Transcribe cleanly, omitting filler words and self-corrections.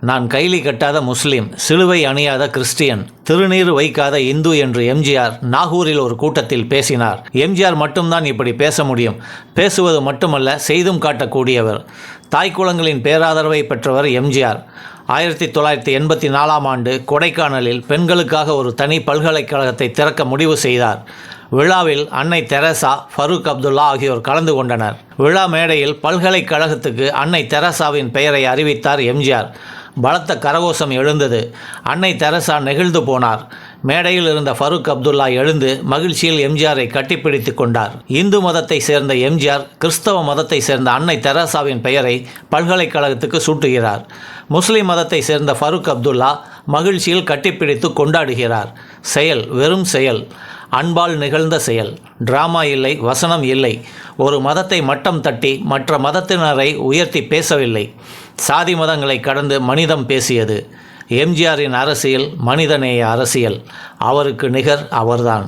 நான் கைலி கட்டாத முஸ்லீம், சிலுவை அணியாத கிறிஸ்டியன், திருநீர் வைக்காத இந்து என்று எம்ஜிஆர் நாகூரில் ஒரு கூட்டத்தில் பேசினார். எம்ஜிஆர் மட்டும்தான் இப்படி பேச முடியும். பேசுவது மட்டுமல்ல, செய்தும் காட்டக்கூடியவர். தாய்க்குளங்களின் பேராதரவை பெற்றவர் எம்ஜிஆர். 1984ஆம் ஆண்டு கொடைக்கானலில் பெண்களுக்காக ஒரு தனி பல்கலைக்கழகத்தை திறக்க முடிவு செய்தார். விழாவில் அன்னை தெரசா, ஃபரூக் அப்துல்லா ஆகியோர் கலந்து கொண்டனர். விழா மேடையில் பல்கலைக்கழகத்துக்கு அன்னை தெரசாவின் பெயரை அறிவித்தார் எம்ஜிஆர். பலத்த கரகோஷம் எழுந்தது. அன்னை தெரசா நெகிழ்ந்து போனார். மேடையில் இருந்த ஃபரூக் அப்துல்லா எழுந்து மகிழ்ச்சியில் எம்ஜிஆரை கட்டிப்பிடித்து கொண்டார். இந்து மதத்தை சேர்ந்த எம்ஜிஆர் கிறிஸ்தவ மதத்தை சேர்ந்த அன்னை தெரசாவின் பெயரை பல்கலைக்கழகத்துக்கு சூட்டுகிறார். முஸ்லிம் மதத்தை சேர்ந்த ஃபரூக் அப்துல்லா மகிழ்ச்சியில் கட்டிப்பிடித்து கொண்டாடுகிறார். செயல் வெறும் செயல், அன்பால் நிகழ்ந்த செயல். டிராமா இல்லை, வசனம் இல்லை. ஒரு மதத்தை மட்டம் தட்டி மற்ற மதத்தினரை உயர்த்தி பேசவில்லை. சாதி மதங்களை கடந்து மனிதம் பேசியது. எம்ஜிஆரின் அரசியல் மனிதநேய அரசியல். அவருக்கு நிகர் அவர்தான்.